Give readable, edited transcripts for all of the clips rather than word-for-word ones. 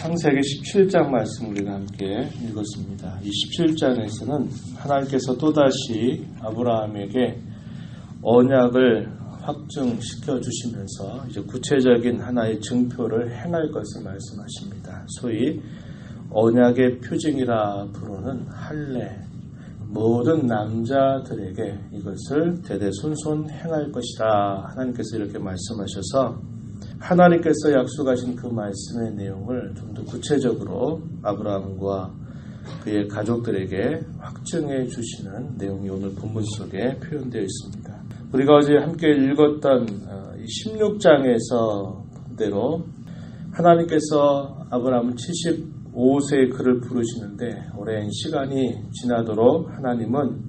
창세기 17장 말씀 우리가 함께 읽었습니다. 이 17장에서는 하나님께서 또다시 아브라함에게 언약을 확증시켜 주시면서 이제 구체적인 하나의 증표를 행할 것을 말씀하십니다. 소위 언약의 표징이라 부르는 할례, 모든 남자들에게 이것을 대대손손 행할 것이라 하나님께서 이렇게 말씀하셔서 하나님께서 약속하신 그 말씀의 내용을 좀 더 구체적으로 아브라함과 그의 가족들에게 확증해 주시는 내용이 오늘 본문 속에 표현되어 있습니다. 우리가 어제 함께 읽었던 16장에서 대로 하나님께서 아브라함은 75세에 그를 부르시는데 오랜 시간이 지나도록 하나님은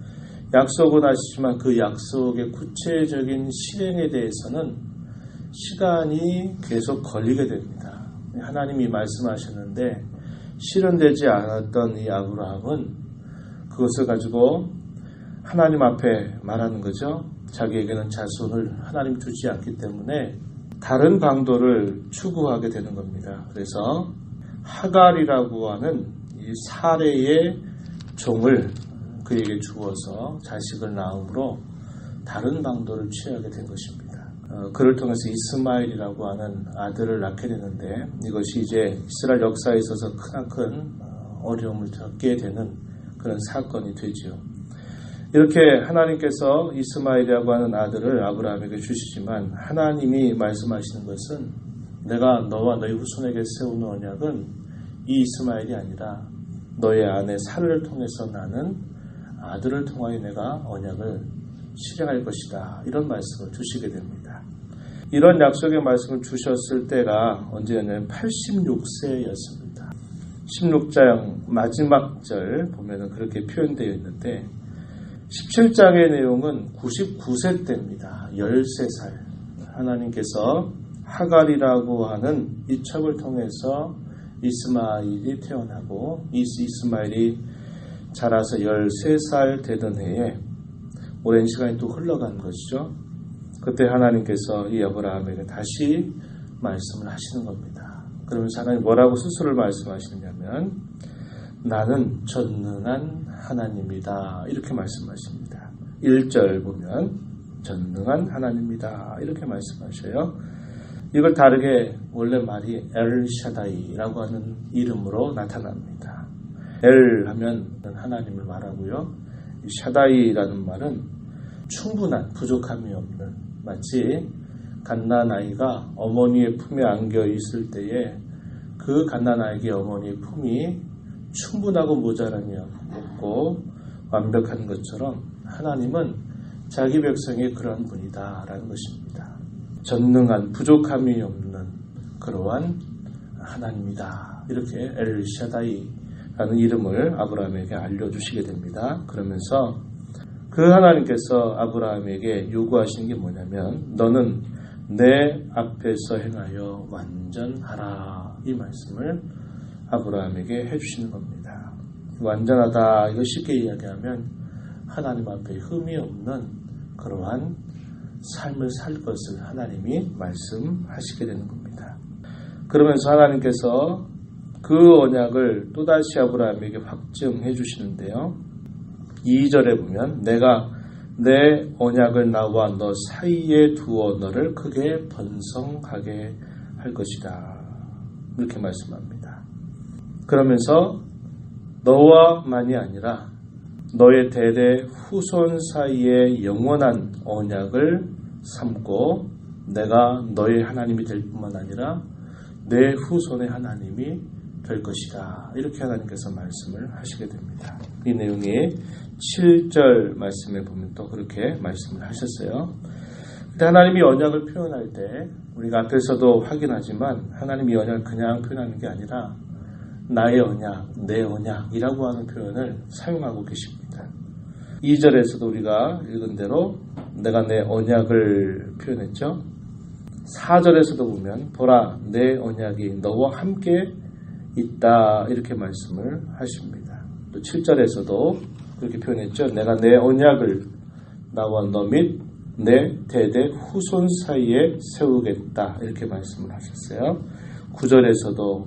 약속은 하시지만 그 약속의 구체적인 실행에 대해서는 시간이 계속 걸리게 됩니다. 하나님이 말씀하셨는데 실현되지 않았던 이 아브라함은 그것을 가지고 하나님 앞에 말하는 거죠. 자기에게는 자손을 하나님이 주지 않기 때문에 다른 방도를 추구하게 되는 겁니다. 그래서 하갈이라고 하는 이 사레의 종을 그에게 주어서 자식을 낳음으로 다른 방도를 취하게 된 것입니다. 그를 통해서 이스마엘이라고 하는 아들을 낳게 되는데 이것이 이제 이스라엘 역사에 있어서 크나큰 어려움을 겪게 되는 그런 사건이 되지요. 이렇게 하나님께서 이스마엘이라고 하는 아들을 아브라함에게 주시지만 하나님이 말씀하시는 것은 내가 너와 너희 후손에게 세우는 언약은 이 이스마엘이 아니라 너의 아내 사르를 통해서 나는 아들을 통하여 내가 언약을 실행할 것이다. 이런 말씀을 주시게 됩니다. 이런 약속의 말씀을 주셨을 때가 언제였냐면 86세였습니다. 16장 마지막 절 보면은 그렇게 표현되어 있는데 17장의 내용은 99세 때입니다. 13살. 하나님께서 하갈이라고 하는 이첩을 통해서 이스마엘이 태어나고 이스마엘이 자라서 13살 되던 해에 오랜 시간이 또 흘러간 것이죠. 그때 하나님께서 이 아브라함에게 다시 말씀을 하시는 겁니다. 그러면서 하나님 뭐라고 스스로를 말씀하시느냐면 나는 전능한 하나님이다. 이렇게 말씀하십니다. 1절 보면 전능한 하나님이다. 이렇게 말씀하셔요. 이걸 다르게 원래 말이 엘샤다이라고 하는 이름으로 나타납니다. 엘 하면 하나님을 말하고요. 샤다이라는 말은 충분한 부족함이 없는 마치 갓난아이가 어머니의 품에 안겨 있을 때에 그 갓난아이의 어머니의 품이 충분하고 모자람이 없고 완벽한 것처럼 하나님은 자기 백성의 그러한 분이다라는 것입니다. 전능한 부족함이 없는 그러한 하나님이다. 이렇게 엘샤다이라는 이름을 아브라함에게 알려주시게 됩니다. 그러면서 그 하나님께서 아브라함에게 요구하시는 게 뭐냐면 너는 내 앞에서 행하여 완전하라. 이 말씀을 아브라함에게 해주시는 겁니다. 완전하다. 이거 쉽게 이야기하면 하나님 앞에 흠이 없는 그러한 삶을 살 것을 하나님이 말씀하시게 되는 겁니다. 그러면서 하나님께서 그 언약을 또다시 아브라함에게 확증해 주시는데요. 2절에 보면 내가 내 언약을 나와 너 사이에 두어 너를 크게 번성하게 할 것이다. 이렇게 말씀합니다. 그러면서 너와만이 아니라 너의 대대 후손 사이에 영원한 언약을 삼고 내가 너의 하나님이 될 뿐만 아니라 내 후손의 하나님이 될 것이다. 이렇게 하나님께서 말씀을 하시게 됩니다. 이 내용이 7절 말씀에 보면 또 그렇게 말씀을 하셨어요. 근데 하나님이 언약을 표현할 때 우리가 앞에서도 확인하지만 하나님이 언약을 그냥 표현하는 게 아니라 나의 언약, 내 언약이라고 하는 표현을 사용하고 계십니다. 2절에서도 우리가 읽은 대로 내가 내 언약을 표현했죠. 4절에서도 보면 보라 내 언약이 너와 함께 있다 이렇게 말씀을 하십니다. 또 7절에서도 그렇게 표현했죠. 내가 내 언약을 나와 너 및 내 대대 후손 사이에 세우겠다 이렇게 말씀을 하셨어요. 9절에서도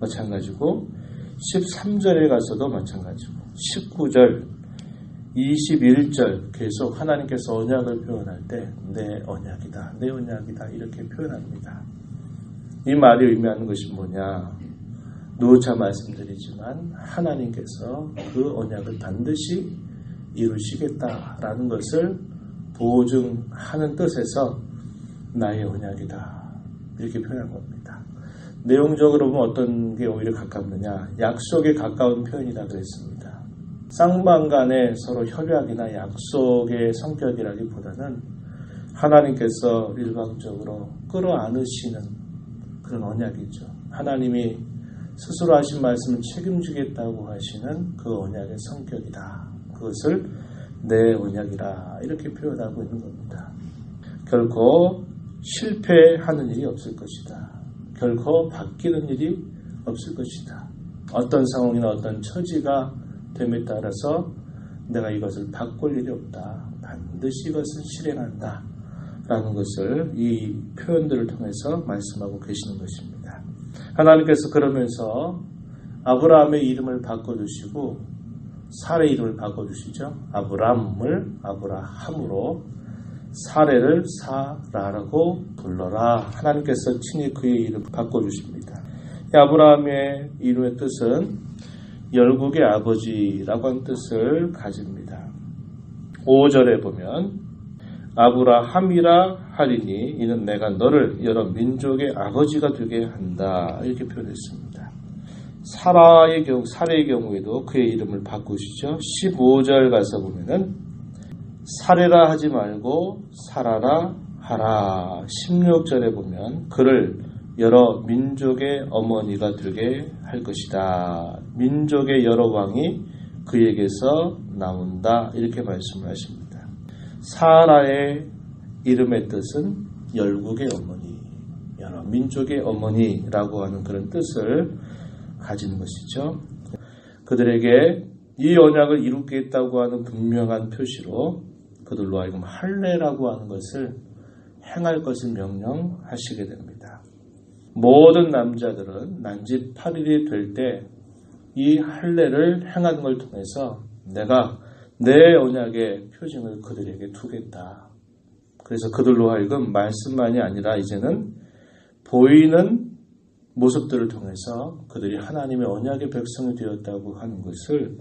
마찬가지고 13절에 가서도 마찬가지고 19절, 21절 계속 하나님께서 언약을 표현할 때 내 언약이다, 내 언약이다 이렇게 표현합니다. 이 말이 의미하는 것이 뭐냐? 누차 말씀드리지만 하나님께서 그 언약을 반드시 이루시겠다라는 것을 보증하는 뜻에서 나의 언약이다 이렇게 표현한 겁니다. 내용적으로 보면 어떤 게 오히려 가깝느냐? 약속에 가까운 표현이라 그랬습니다. 쌍방 간에 서로 협약이나 약속의 성격이라기보다는 하나님께서 일방적으로 끌어안으시는 그런 언약이죠. 하나님이 스스로 하신 말씀을 책임지겠다고 하시는 그 언약의 성격이다. 그것을 내 언약이라 이렇게 표현하고 있는 겁니다. 결코 실패하는 일이 없을 것이다. 결코 바뀌는 일이 없을 것이다. 어떤 상황이나 어떤 처지가 됨에 따라서 내가 이것을 바꿀 일이 없다. 반드시 이것을 실행한다. 라는 것을 이 표현들을 통해서 말씀하고 계시는 것입니다. 하나님께서 그러면서 아브라함의 이름을 바꿔주시고 사레의 이름을 바꿔주시죠. 아브람을 아브라함으로 사레를 사라라고 불러라. 하나님께서 친히 그의 이름을 바꿔주십니다. 이 아브라함의 이름의 뜻은 열국의 아버지라고 하는 뜻을 가집니다. 5절에 보면 아브라함이라 하리니 이는 내가 너를 여러 민족의 아버지가 되게 한다 이렇게 표현했습니다. 사라의 경우에도 그의 이름을 바꾸시죠. 15절 가서 보면은 사레라 하지 말고 사라라 하라. 16절에 보면 그를 여러 민족의 어머니가 되게 할 것이다. 민족의 여러 왕이 그에게서 나온다 이렇게 말씀을 하십니다. 사라의 이름의 뜻은 열국의 어머니, 여러 민족의 어머니라고 하는 그런 뜻을 가지는 것이죠. 그들에게 이 언약을 이루겠다고 하는 분명한 표시로 그들로 하여금 할례라고 하는 것을 행할 것을 명령하시게 됩니다. 모든 남자들은 난지 8일이 될 때 이 할례를 행하는 걸 통해서 내가 내 언약의 표징을 그들에게 두겠다. 그래서 그들로 하여금 말씀만이 아니라 이제는 보이는 모습들을 통해서 그들이 하나님의 언약의 백성이 되었다고 하는 것을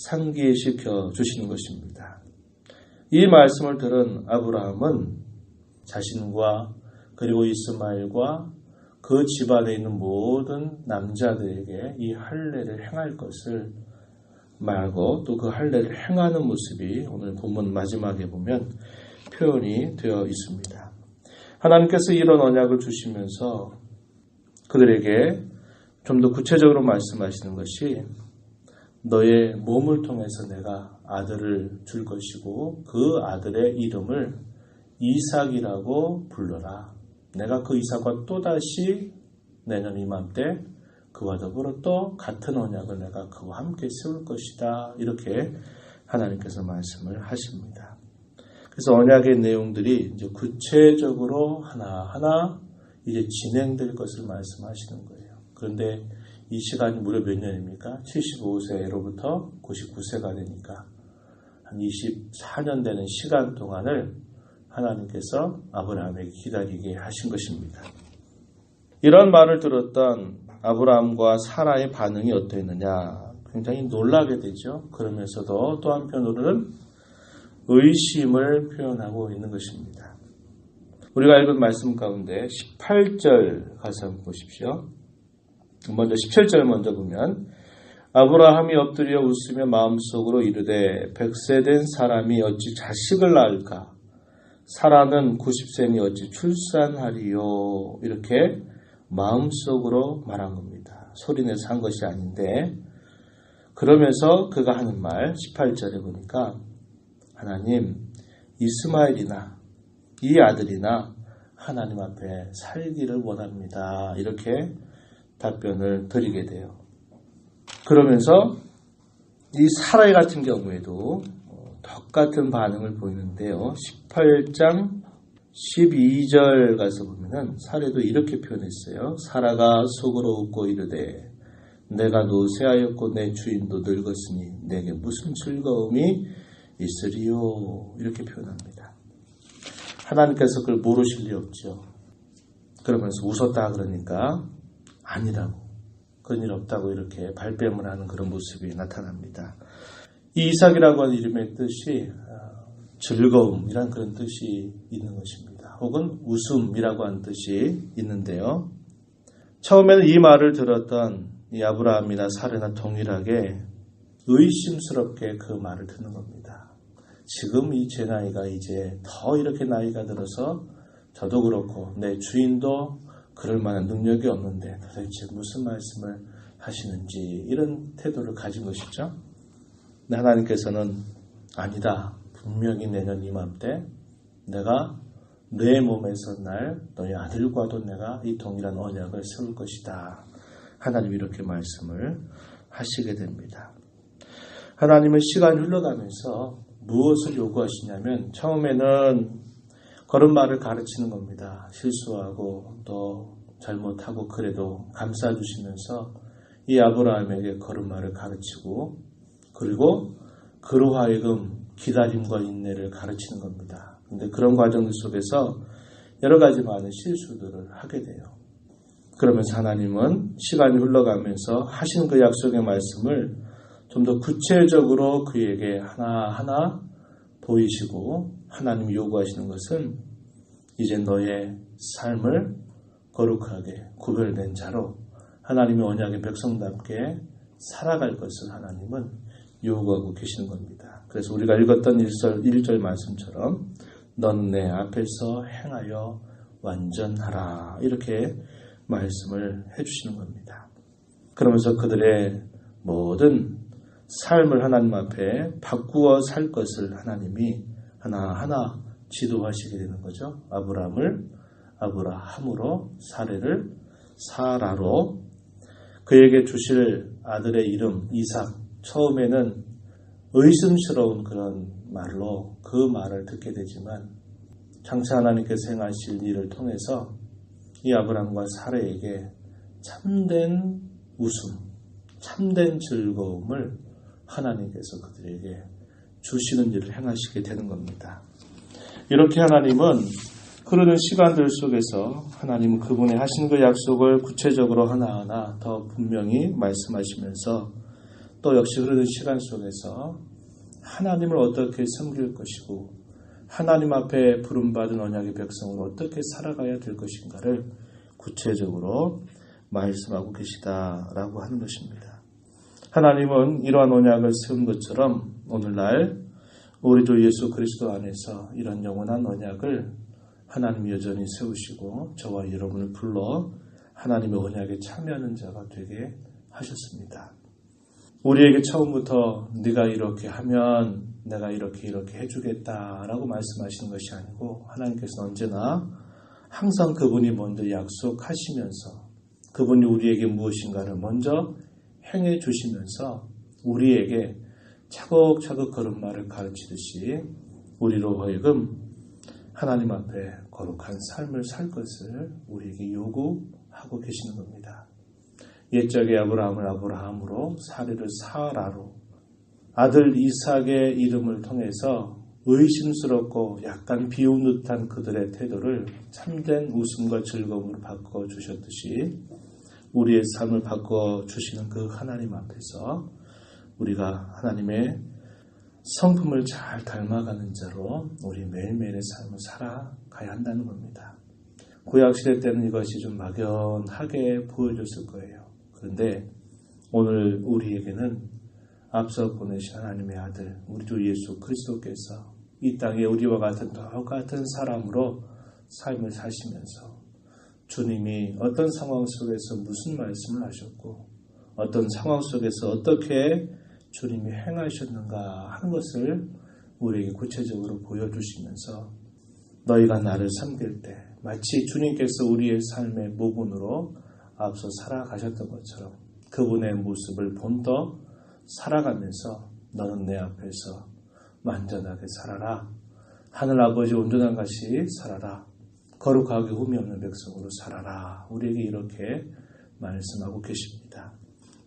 상기시켜 주시는 것입니다. 이 말씀을 들은 아브라함은 자신과 그리고 이스마엘과 그 집안에 있는 모든 남자들에게 이 할례를 행할 것을 말고 또 그 할례를 행하는 모습이 오늘 본문 마지막에 보면 표현이 되어 있습니다. 하나님께서 이런 언약을 주시면서 그들에게 좀 더 구체적으로 말씀하시는 것이 너의 몸을 통해서 내가 아들을 줄 것이고 그 아들의 이름을 이삭이라고 불러라. 내가 그 이삭과 또다시 내년 이맘때 그와 더불어 또 같은 언약을 내가 그와 함께 세울 것이다. 이렇게 하나님께서 말씀을 하십니다. 그래서 언약의 내용들이 이제 구체적으로 하나하나 이제 진행될 것을 말씀하시는 거예요. 그런데 이 시간이 무려 몇 년입니까? 75세로부터 99세가 되니까 한 24년 되는 시간 동안을 하나님께서 아브라함에게 기다리게 하신 것입니다. 이런 말을 들었던 아브라함과 사라의 반응이 어땠느냐? 굉장히 놀라게 되죠. 그러면서도 또 한편으로는 의심을 표현하고 있는 것입니다. 우리가 읽은 말씀 가운데 18절 가서 한번 보십시오. 먼저 17절 먼저 보면 아브라함이 엎드려 웃으며 마음속으로 이르되 100세 된 사람이 어찌 자식을 낳을까? 사라는 90세니 어찌 출산하리요? 이렇게 마음속으로 말한 겁니다. 소리내서 한 것이 아닌데 그러면서 그가 하는 말 18절에 보니까 하나님 이스마엘이나 이 아들이나 하나님 앞에 살기를 원합니다. 이렇게 답변을 드리게 돼요. 그러면서 이 사라이 같은 경우에도 똑같은 반응을 보이는데요. 18장 12절 가서 보면은 사례도 이렇게 표현했어요. 사라가 속으로 웃고 이르되 내가 노쇠하였고 내 주인도 늙었으니 내게 무슨 즐거움이 있으리요. 이렇게 표현합니다. 하나님께서 그걸 모르실 리 없죠. 그러면서 웃었다 그러니까 아니라고, 그런 일 없다고 이렇게 발뺌을 하는 그런 모습이 나타납니다. 이 이삭이라고 하는 이름의 뜻이 즐거움이란 그런 뜻이 있는 것입니다. 혹은 웃음이라고 하는 뜻이 있는데요. 처음에는 이 말을 들었던 이 아브라함이나 사례나 동일하게 의심스럽게 그 말을 듣는 겁니다. 지금 이 제 나이가 이제 더 이렇게 나이가 들어서 저도 그렇고 내 주인도 그럴 만한 능력이 없는데 도대체 무슨 말씀을 하시는지 이런 태도를 가진 것이죠. 근데 하나님께서는 아니다. 분명히 내년 이맘때 내가 내 몸에서 날 너희 아들과도 내가 이 동일한 언약을 세울 것이다. 하나님이 이렇게 말씀을 하시게 됩니다. 하나님은 시간이 흘러가면서 무엇을 요구하시냐면 처음에는 걸음마를 가르치는 겁니다. 실수하고 또 잘못하고 그래도 감싸주시면서 이 아브라함에게 걸음마를 가르치고 그리고 그로 하여금 기다림과 인내를 가르치는 겁니다. 그런데 그런 과정 속에서 여러 가지 많은 실수들을 하게 돼요. 그러면서 하나님은 시간이 흘러가면서 하신 그 약속의 말씀을 좀 더 구체적으로 그에게 하나하나 보이시고 하나님이 요구하시는 것은 이제 너의 삶을 거룩하게 구별된 자로 하나님의 언약의 백성답게 살아갈 것을 하나님은 요구하고 계시는 겁니다. 그래서 우리가 읽었던 1절 말씀처럼 너는 내 앞에서 행하여 완전하라 이렇게 말씀을 해주시는 겁니다. 그러면서 그들의 모든 삶을 하나님 앞에 바꾸어 살 것을 하나님이 하나하나 지도하시게 되는 거죠. 아브라함으로 사례를 사라로 그에게 주실 아들의 이름 이삭 처음에는 의심스러운 그런 말로 그 말을 듣게 되지만 장차 하나님께서 행하실 일을 통해서 이 아브라함과 사라에게 참된 웃음, 참된 즐거움을 하나님께서 그들에게 주시는 일을 행하시게 되는 겁니다. 이렇게 하나님은 흐르는 시간들 속에서 하나님은 그분의 하신 그 약속을 구체적으로 하나하나 더 분명히 말씀하시면서 또 역시 흐르는 시간 속에서 하나님을 어떻게 섬길 것이고 하나님 앞에 부름받은 언약의 백성으로 어떻게 살아가야 될 것인가를 구체적으로 말씀하고 계시다라고 하는 것입니다. 하나님은 이러한 언약을 세운 것처럼 오늘날 우리 주 예수 그리스도 안에서 이런 영원한 언약을 하나님이 여전히 세우시고 저와 여러분을 불러 하나님의 언약에 참여하는 자가 되게 하셨습니다. 우리에게 처음부터 네가 이렇게 하면 내가 이렇게 해주겠다라고 말씀하시는 것이 아니고 하나님께서 언제나 항상 그분이 먼저 약속하시면서 그분이 우리에게 무엇인가를 먼저 행해 주시면서 우리에게 차곡차곡 걸음마를 가르치듯이 우리로 하여금 하나님 앞에 거룩한 삶을 살 것을 우리에게 요구하고 계시는 겁니다. 옛적의 아브라함을 아브라함으로 사례를 사라로 아들 이삭의 이름을 통해서 의심스럽고 약간 비운 듯한 그들의 태도를 참된 웃음과 즐거움으로 바꿔주셨듯이 우리의 삶을 바꿔주시는 그 하나님 앞에서 우리가 하나님의 성품을 잘 닮아가는 자로 우리 매일매일의 삶을 살아가야 한다는 겁니다. 구약시대 때는 이것이 좀 막연하게 보여줬을 거예요. 그런데 오늘 우리에게는 앞서 보내신 하나님의 아들 우리 주 예수 그리스도께서 이 땅에 우리와 같은 똑같은 사람으로 삶을 사시면서 주님이 어떤 상황 속에서 무슨 말씀을 하셨고 어떤 상황 속에서 어떻게 주님이 행하셨는가 하는 것을 우리에게 구체적으로 보여주시면서 너희가 나를 섬길 때 마치 주님께서 우리의 삶의 모분으로 앞서 살아가셨던 것처럼 그분의 모습을 본떠 살아가면서 너는 내 앞에서 완전하게 살아라. 하늘 아버지 온전한 것이 살아라. 거룩하게 흠이 없는 백성으로 살아라. 우리에게 이렇게 말씀하고 계십니다.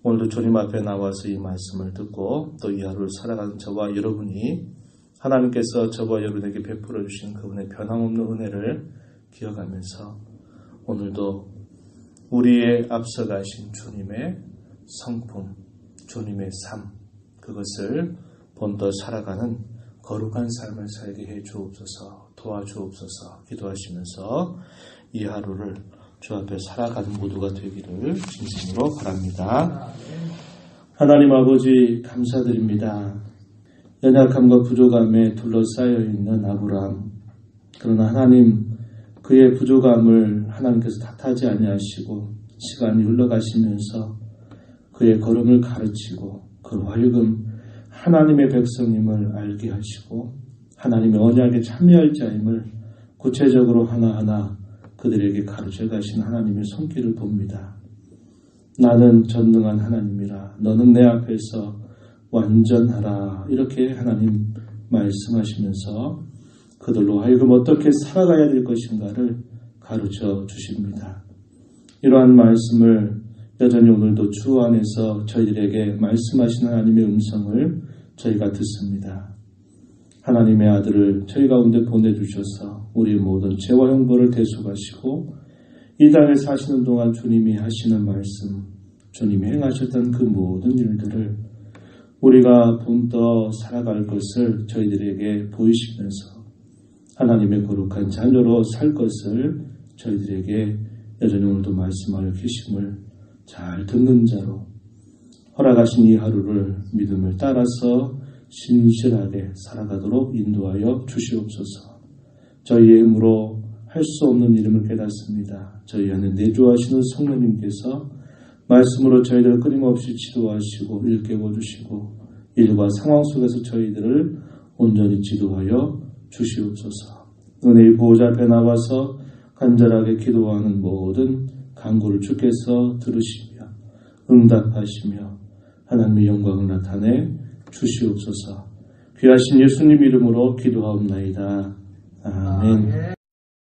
오늘도 주님 앞에 나와서 이 말씀을 듣고 또 이 하루를 살아가는 저와 여러분이 하나님께서 저와 여러분에게 베풀어 주신 그분의 변함없는 은혜를 기억하면서 오늘도 우리의 앞서가신 주님의 성품, 주님의 삶, 그것을 본떠 살아가는 거룩한 삶을 살게 해 주옵소서, 도와주옵소서 기도하시면서 이 하루를 주 앞에 살아가는 모두가 되기를 진심으로 바랍니다. 하나님 아버지 감사드립니다. 연약함과 부족함에 둘러싸여 있는 아브라함, 그러나 하나님 그의 부족함을 하나님께서 탓하지 아니하시고 시간이 흘러가시면서 그의 걸음을 가르치고 그로 하여금 하나님의 백성임을 알게 하시고 하나님의 언약에 참여할 자임을 구체적으로 하나하나 그들에게 가르쳐 가신 하나님의 손길을 봅니다. 나는 전능한 하나님이라 너는 내 앞에서 완전하라 이렇게 하나님 말씀하시면서 그들로 하여금 어떻게 살아가야 될 것인가를 가르쳐 주십니다. 이러한 말씀을 여전히 오늘도 주 안에서 저희들에게 말씀하신 하나님의 음성을 저희가 듣습니다. 하나님의 아들을 저희 가운데 보내주셔서 우리 모든 죄와 형벌을 대속하시고 이 땅에 사시는 동안 주님이 하시는 말씀, 주님이 행하셨던 그 모든 일들을 우리가 본떠 살아갈 것을 저희들에게 보이시면서 하나님의 거룩한 자녀로 살 것을 저희들에게 여전히 오늘도 말씀하여 계심을 잘 듣는 자로 허락하신 이 하루를 믿음을 따라서 신실하게 살아가도록 인도하여 주시옵소서. 저희의 힘으로 할 수 없는 이름을 깨닫습니다. 저희 안에 내주하시는 성령님께서 말씀으로 저희들을 끊임없이 지도하시고 일깨워 주시고 일과 상황 속에서 저희들을 온전히 지도하여 주시옵소서. 은혜의 보호자 앞에 나와서 간절하게 기도하는 모든 간구를 주께서 들으시며 응답하시며 하나님의 영광을 나타내 주시옵소서. 귀하신 예수님 이름으로 기도하옵나이다. 아멘.